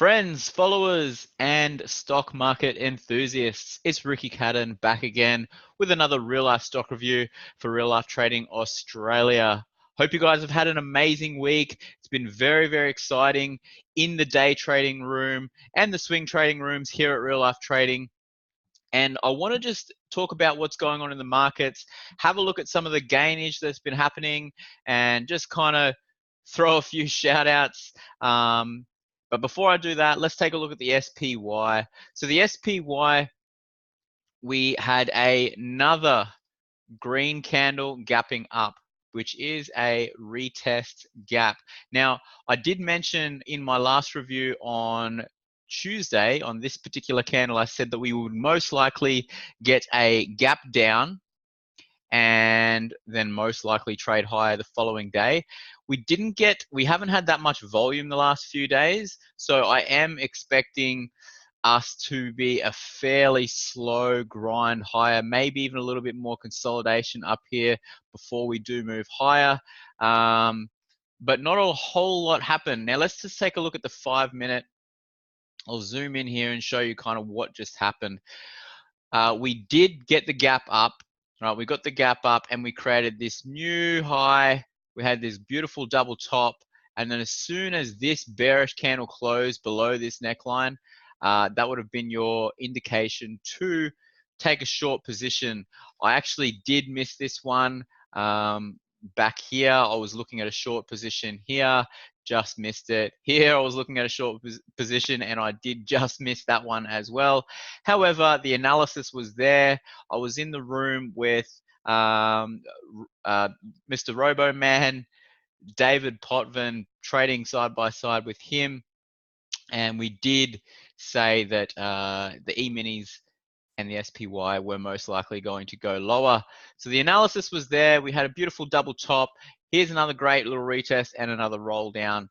Friends, followers, and stock market enthusiasts, it's Ricky Cadan back again with another real life stock review for Real Life Trading Australia. Hope you guys have had an amazing week. It's been very, very exciting in the day trading room and the swing trading rooms here at Real Life Trading. And I want to just talk about what's going on in the markets, have a look at some of the gainage that's been happening, and just kind of throw a few shout outs. But before I do that, let's take a look at the SPY. So the SPY, we had another green candle gapping up, which is a retest gap. Now, I did mention in my last review on Tuesday on this particular candle, I said that we would most likely get a gap down and then most likely trade higher the following day. We haven't had that much volume the last few days, so I am expecting us to be a fairly slow grind higher, maybe even a little bit more consolidation up here before we do move higher. But not a whole lot happened. Now let's just take a look at the 5-minute. I'll zoom in here and show you kind of what just happened. We did get the gap up, right? We got the gap up and we created this new high. We had this beautiful double top. And then as soon as this bearish candle closed below this neckline, that would have been your indication to take a short position. I actually did miss this one back here. I was looking at a short position here, just missed it. Here I was looking at a short position and I did just miss that one as well. However, the analysis was there. I was in the room with Mr. Robo Man, David Potvin, trading side by side with him. And we did say that the E-minis and the SPY were most likely going to go lower. So the analysis was there. We had a beautiful double top. Here's another great little retest and another roll down.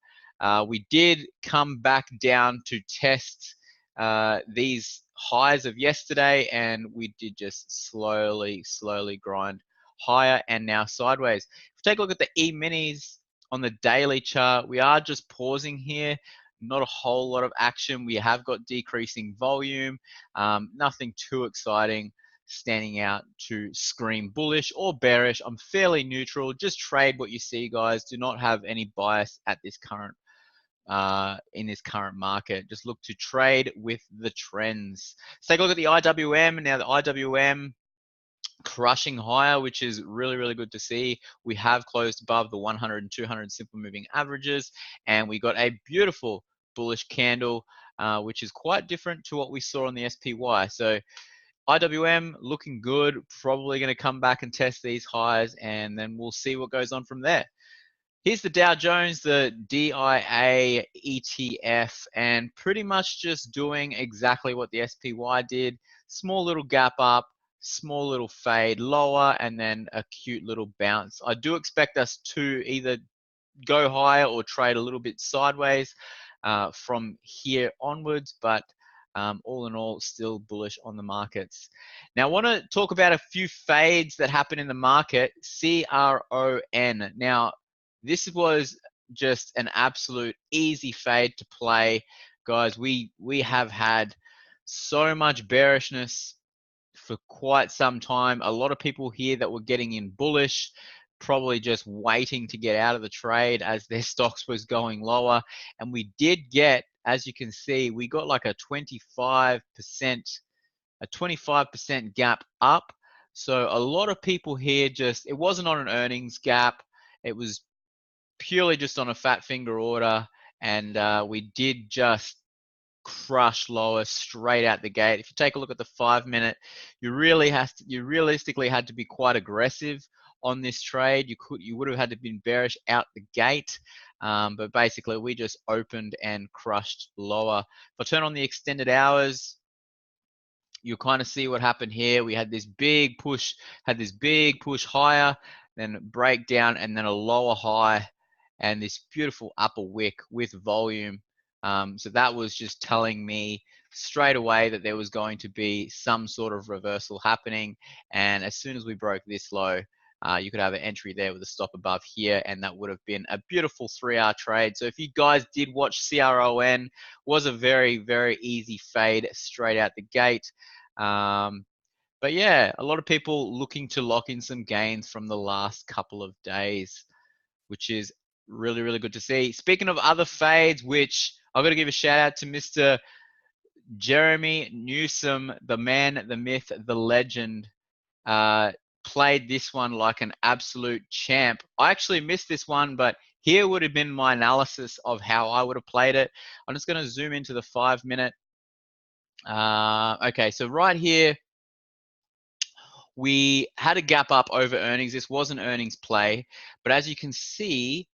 We did come back down to test these highs of yesterday, and we did just slowly grind higher and now sideways. If we take a look at the E-minis on the daily chart, we are just pausing here. Not a whole lot of action. We have got decreasing volume, nothing too exciting standing out to scream bullish or bearish. I'm fairly neutral. Just trade what you see, guys. Do not have any bias at this current in this current market. Just look to trade with the trends. Let's take a look at the IWM. Now the IWM crushing higher, which is really good to see. We have closed above the 100 and 200 simple moving averages, and we got a beautiful bullish candle, which is quite different to what we saw on the SPY. So IWM looking good, probably going to come back and test these highs, and then we'll see what goes on from there. Here's the Dow Jones, the DIA ETF, and pretty much just doing exactly what the SPY did. Small little gap up, small little fade lower, and then a cute little bounce. I do expect us to either go higher or trade a little bit sideways from here onwards, but all in all, still bullish on the markets. Now, I want to talk about a few fades that happen in the market. CRON. Now, this was just an absolute easy fade to play. Guys, we have had so much bearishness for quite some time. A lot of people here that were getting in bullish, probably just waiting to get out of the trade as their stocks was going lower. And we did get, as you can see, we got like a 25% gap up. So a lot of people here just, it wasn't on an earnings gap. It was purely just on a fat finger order. And we did just crush lower straight out the gate. If you take a look at the 5-minute, you realistically had to be quite aggressive on this trade. You would have had to been bearish out the gate, but basically we just opened and crushed lower. If I turn on the extended hours, you'll kind of see what happened here. We had this big push, higher, then breakdown, and then a lower high, and this beautiful upper wick with volume. So that was just telling me straight away that there was going to be some sort of reversal happening. And as soon as we broke this low, You could have an entry there with a stop above here, and that would have been a beautiful 3-hour trade. So if you guys did watch CRON, was a very, very easy fade straight out the gate. But yeah, a lot of people looking to lock in some gains from the last couple of days, which is really, really good to see. Speaking of other fades, which I've got to give a shout out to Mr. Jeremy Newsom, the man, the myth, the legend. Played this one like an absolute champ. I actually missed this one, but here would have been my analysis of how I would have played it. I'm just going to zoom into the 5-minute. Okay, so right here, we had a gap up over earnings. This was an earnings play, but as you can see,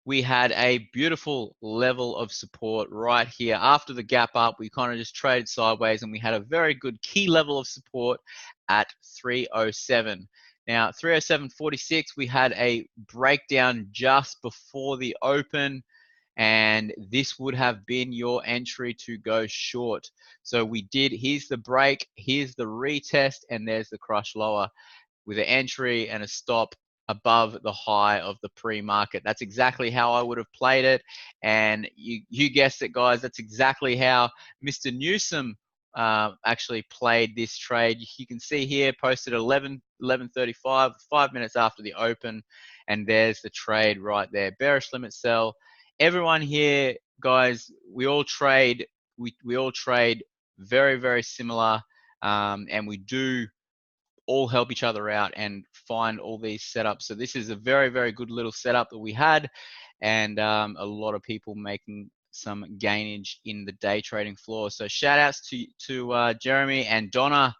we had a beautiful level of support right here. After the gap up, we kind of just traded sideways, and we had a very good key level of support at 307. Now, 307.46, we had a breakdown just before the open, and this would have been your entry to go short. So we did, here's the break, here's the retest, and there's the crush lower with an entry and a stop above the high of the pre-market. That's exactly how I would have played it. And you guessed it, guys. That's exactly how Mr. Newsom actually played this trade. You can see here, posted 11:35, 5 minutes after the open. And there's the trade right there. Bearish limit sell. Everyone here, guys, we all trade. We all trade very, very similar. And we do all help each other out and find all these setups. So this is a very, very good little setup that we had, and a lot of people making some gainage in the day trading floor. So shout outs to Jeremy and Donna.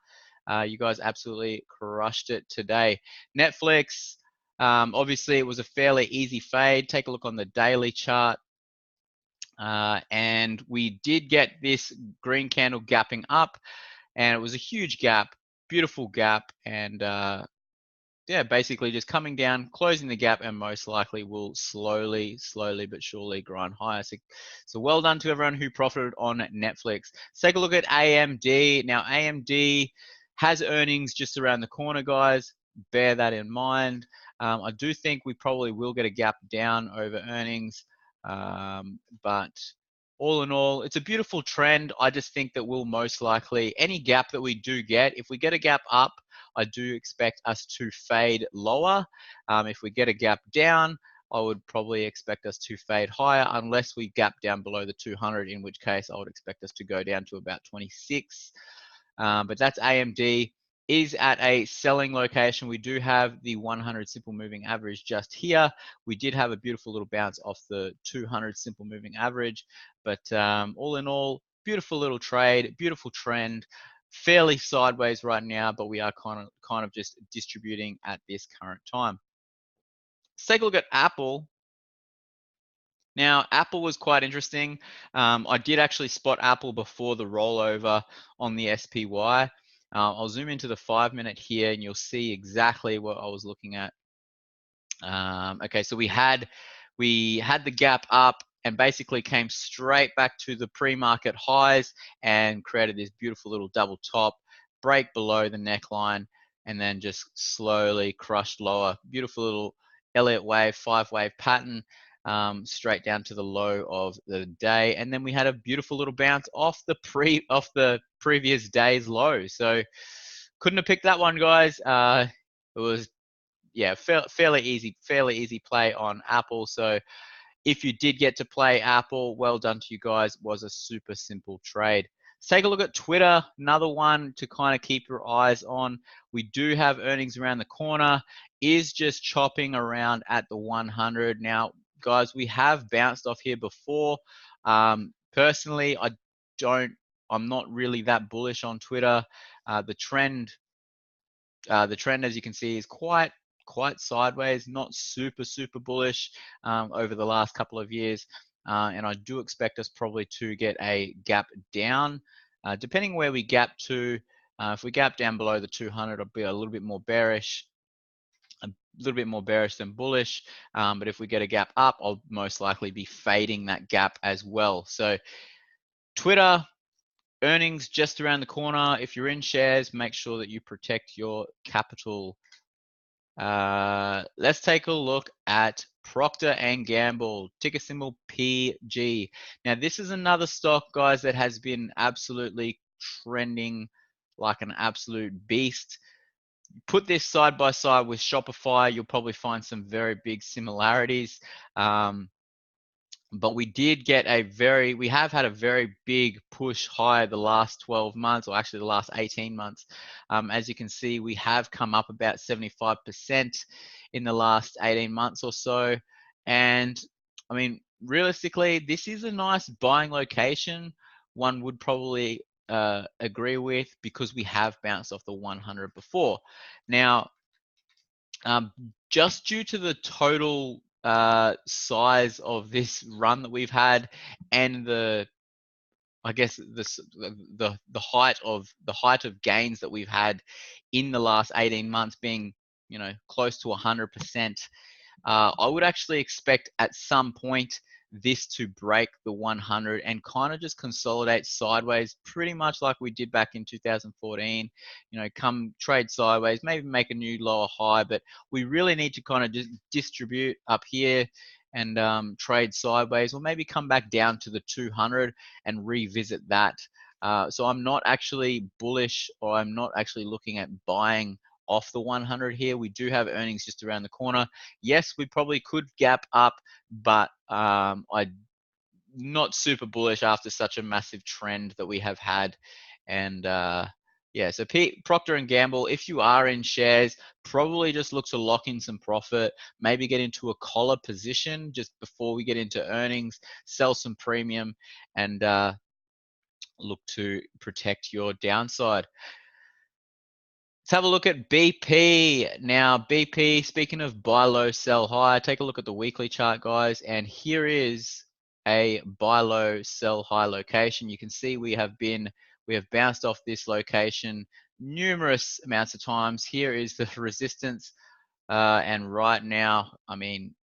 You guys absolutely crushed it today. Netflix, obviously it was a fairly easy fade. Take a look on the daily chart. And we did get this green candle gapping up, and it was a huge gap, beautiful gap, and yeah, basically just coming down, closing the gap, and most likely will slowly but surely grind higher. So well done to everyone who profited on Netflix. Let's take a look at AMD. Now, AMD has earnings just around the corner, guys. Bear that in mind. I do think we probably will get a gap down over earnings, but all in all, it's a beautiful trend. I just think that we'll most likely, any gap that we do get, if we get a gap up, I do expect us to fade lower. If we get a gap down, I would probably expect us to fade higher unless we gap down below the 200, in which case I would expect us to go down to about 26. But that's AMD. Is at a selling location. We do have the 100 simple moving average just here. We did have a beautiful little bounce off the 200 simple moving average, but all in all, beautiful little trade, beautiful trend, fairly sideways right now, but we are kind of just distributing at this current time. Let's take a look at Apple. Now, Apple was quite interesting. I did actually spot Apple before the rollover on the SPY. I'll zoom into the 5-minute here, and you'll see exactly what I was looking at. Okay, so we had the gap up and basically came straight back to the pre-market highs and created this beautiful little double top, break below the neckline, and then just slowly crushed lower. Beautiful little Elliott wave, 5-wave pattern. Straight down to the low of the day, and then we had a beautiful little bounce off the previous day's low. So couldn't have picked that one, guys. It was fairly easy play on Apple. So if you did get to play Apple, well done to you guys. It was a super simple trade. Let's take a look at Twitter, another one to kind of keep your eyes on. We do have earnings around the corner, is just chopping around at the 100. Now, guys, we have bounced off here before. Personally, I'm not really that bullish on Twitter. The trend, as you can see, is quite sideways, not super bullish over the last couple of years. And I do expect us probably to get a gap down, depending where we gap to. If we gap down below the 200, I'll be a little bit more bearish. Than bullish, but if we get a gap up, I'll most likely be fading that gap as well. So Twitter, earnings just around the corner. If you're in shares, make sure that you protect your capital. Let's take a look at Procter and Gamble, ticker symbol PG. Now, this is another stock, guys, that has been absolutely trending like an absolute beast. Put this side by side with Shopify, you'll probably find some very big similarities. But we have had a very big push higher the last 12 months, or actually the last 18 months. As you can see, we have come up about 75% in the last 18 months or so. And I mean, realistically, this is a nice buying location. One would probably agree with, because we have bounced off the 100 before. Now, um, just due to the total size of this run that we've had, and I guess the height of gains that we've had in the last 18 months, being close to 100%. I would actually expect at some point this to break the 100 and kind of just consolidate sideways, pretty much like we did back in 2014. Come trade sideways, maybe make a new lower high, but we really need to kind of just distribute up here and trade sideways, or maybe come back down to the 200 and revisit that. So I'm not actually bullish, or I'm not actually looking at buying off the 100 here. We do have earnings just around the corner. Yes, we probably could gap up, but I'm not super bullish after such a massive trend that we have had. And yeah, so Procter and Gamble, if you are in shares, probably just look to lock in some profit, maybe get into a collar position just before we get into earnings, sell some premium, and look to protect your downside. Let's have a look at BP. Now, BP, speaking of buy low, sell high, take a look at the weekly chart, guys. And here is a buy low, sell high location. You can see we have bounced off this location numerous amounts of times. Here is the resistance. And right now, I mean,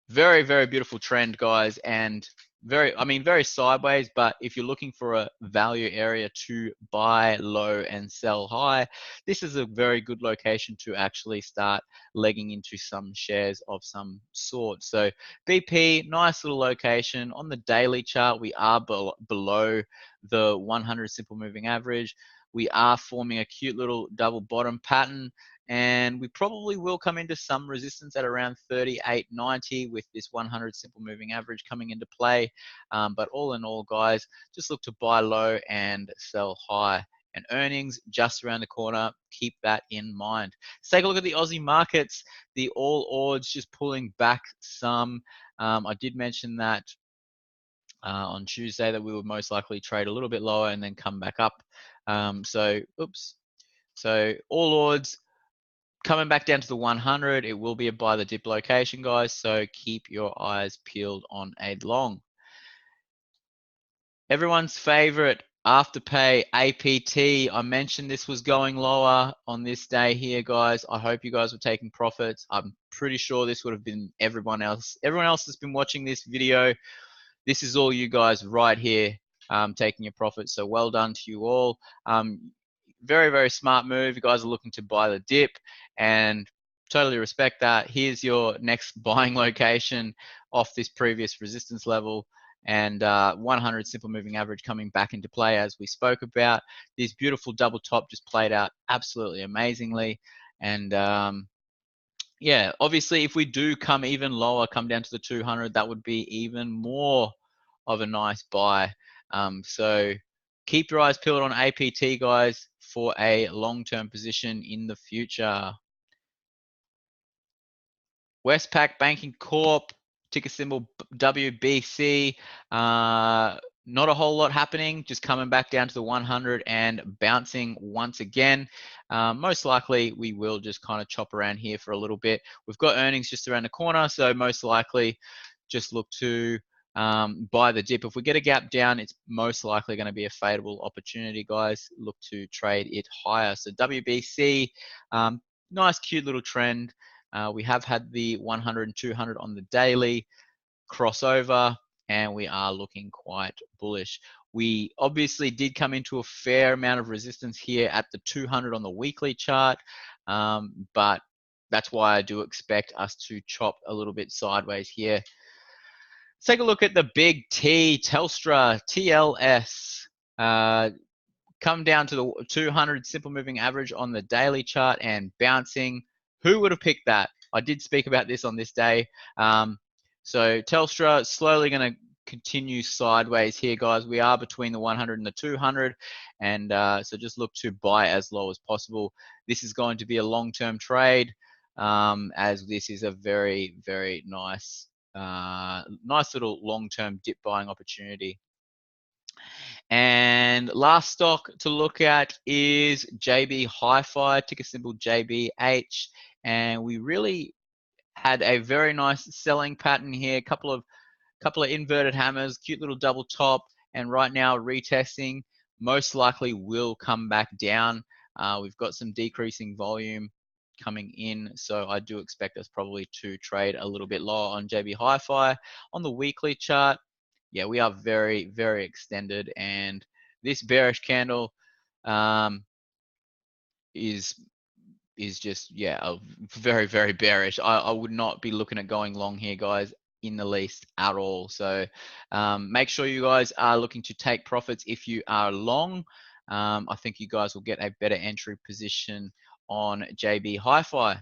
very, very beautiful trend, guys, and very sideways. But if you're looking for a value area to buy low and sell high, this is a very good location to actually start legging into some shares of some sort. So BP, nice little location. On the daily chart, we are below the 100 simple moving average. We are forming a cute little double bottom pattern, and we probably will come into some resistance at around 38.90 with this 100 simple moving average coming into play. But all in all, guys, just look to buy low and sell high. And earnings just around the corner. Keep that in mind. Let's take a look at the Aussie markets. The all odds just pulling back some. I did mention that on Tuesday that we would most likely trade a little bit lower and then come back up. So all odds coming back down to the 100. It will be a buy the dip location, guys, so keep your eyes peeled on a long. Everyone's favorite Afterpay APT. I mentioned this was going lower on this day here, guys. I hope you guys were taking profits. I'm pretty sure this would have been everyone else. Everyone else that's been watching this video, this is all you guys right here taking your profits. So well done to you all. Very, very smart move. You guys are looking to buy the dip, and totally respect that. Here's your next buying location off this previous resistance level, and 100 simple moving average coming back into play as we spoke about. This beautiful double top just played out absolutely amazingly. And yeah, obviously if we do come even lower, come down to the 200, that would be even more of a nice buy. So keep your eyes peeled on APT, guys, for a long-term position in the future. Westpac Banking Corp, ticker symbol WBC. Not a whole lot happening, just coming back down to the 100 and bouncing once again. Most likely we will just kind of chop around here for a little bit. We've got earnings just around the corner, so most likely just look to buy the dip. If we get a gap down, it's most likely going to be a favorable opportunity, guys. Look to trade it higher. So WBC, nice cute little trend. We have had the 100 and 200 on the daily crossover, and we are looking quite bullish. We obviously did come into a fair amount of resistance here at the 200 on the weekly chart, but that's why I do expect us to chop a little bit sideways here. Let's take a look at the big T, Telstra, TLS. Come down to the 200 simple moving average on the daily chart and bouncing. Who would have picked that? I did speak about this on this day. So Telstra slowly going to continue sideways here, guys. We are between the 100 and the 200, and so just look to buy as low as possible. This is going to be a long-term trade, as this is a very, very nice, nice little long-term dip buying opportunity. And last stock to look at is JB Hi-Fi, ticker symbol JBH. And we really had a very nice selling pattern here. Couple of inverted hammers, cute little double top, and right now retesting. Most likely will come back down. We've got some decreasing volume coming in, so I do expect us probably to trade a little bit lower on JB Hi-Fi. On the weekly chart, yeah, we are very, very extended, and this bearish candle is just, yeah, very, very bearish. I would not be looking at going long here, guys, in the least at all. So make sure you guys are looking to take profits if you are long. I think you guys will get a better entry position on JB Hi-Fi.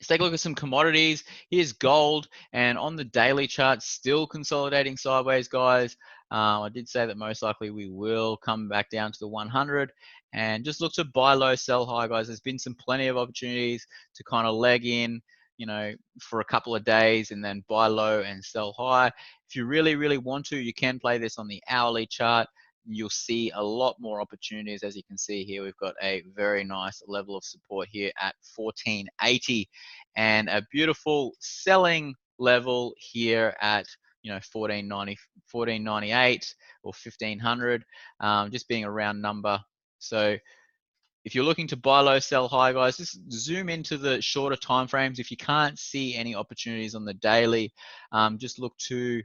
Let's take a look at some commodities. Here's gold, and on the daily chart, still consolidating sideways, guys. I did say that most likely we will come back down to the 100, and just look to buy low, sell high, guys. There's been some plenty of opportunities to kind of leg in, you know, for a couple of days and then buy low and sell high. If you really, really want to, you can play this on the hourly chart. You'll see a lot more opportunities. As you can see here, we've got a very nice level of support here at 1480, and a beautiful selling level here at, you know, 1490, 1498 or 1500, just being a round number. So if you're looking to buy low, sell high, guys, just zoom into the shorter time frames. If you can't see any opportunities on the daily, just look to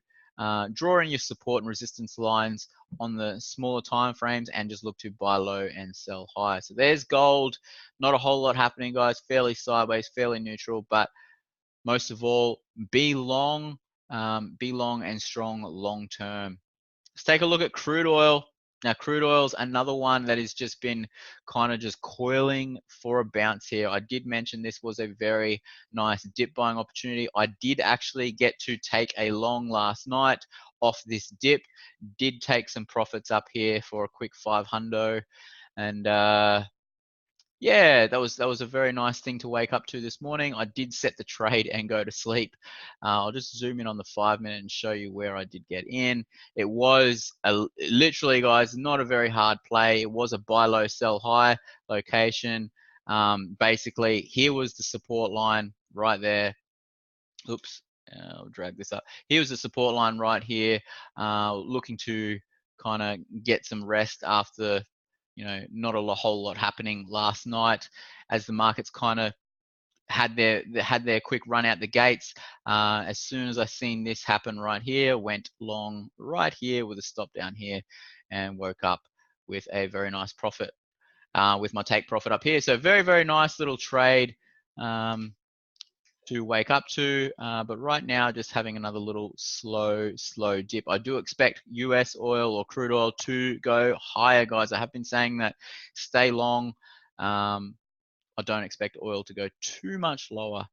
draw in your support and resistance lines on the smaller time frames, and just look to buy low and sell high. So there's gold. Not a whole lot happening, guys. Fairly sideways, fairly neutral, but most of all, be long and strong long term. Let's take a look at crude oil. Now, crude oil is another one that has just been kind of just coiling for a bounce here. I did mention this was a very nice dip buying opportunity. I did actually get to take a long last night off this dip. Did take some profits up here for a quick 500, and yeah, that was a very nice thing to wake up to this morning. I did set the trade and go to sleep. I'll just zoom in on the 5 minute and show you where I did get in. It was literally, guys, not a very hard play. It was a buy low, sell high location. Basically, here was the support line right there. Oops, I'll drag this up. Here was the support line right here, looking to kind of get some rest after, you know, not a whole lot happening last night, as the markets kind of had their quick run out the gates. As soon as I seen this happen right here, went long right here with a stop down here, and woke up with a very nice profit, with my take profit up here. So very, very nice little trade to wake up to, but right now just having another little slow dip. I do expect US oil or crude oil to go higher, guys. I have been saying that. Stay long. I don't expect oil to go too much lower.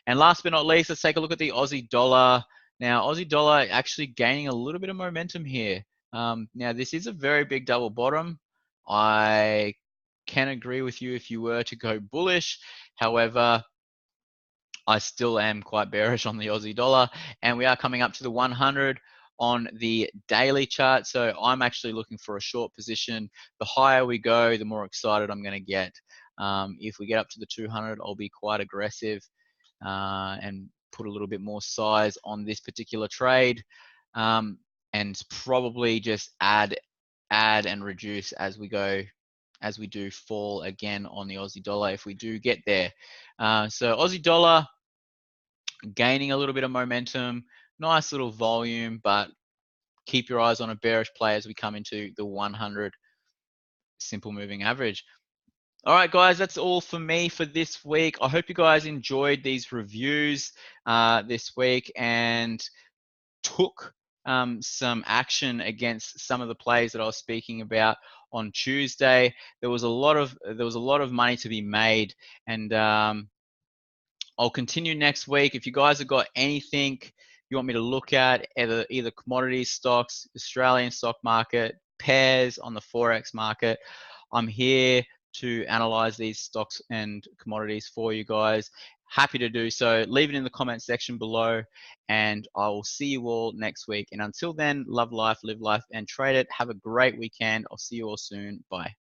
And last but not least, let's take a look at the Aussie dollar. Now, Aussie dollar actually gaining a little bit of momentum here. Now, this is a very big double bottom. I can agree with you if you were to go bullish. However, I still am quite bearish on the Aussie dollar, and we are coming up to the 100 on the daily chart. So I'm actually looking for a short position. The higher we go, the more excited I'm going to get. If we get up to the 200, I'll be quite aggressive and put a little bit more size on this particular trade, and probably just add and reduce as we go, as we do fall again on the Aussie dollar if we do get there. So Aussie dollar gaining a little bit of momentum, nice little volume, but keep your eyes on a bearish play as we come into the 100 simple moving average. All right, guys, that's all for me for this week. I hope you guys enjoyed these reviews this week and took some action against some of the plays that I was speaking about on Tuesday. There was a lot of money to be made, and I'll continue next week. If you guys have got anything you want me to look at, either commodities, stocks, Australian stock market, pairs on the forex market, I'm here to analyze these stocks and commodities for you guys. Happy to do so. Leave it in the comment section below, and I will see you all next week. And until then, love life, live life, and trade it. Have a great weekend. I'll see you all soon. Bye.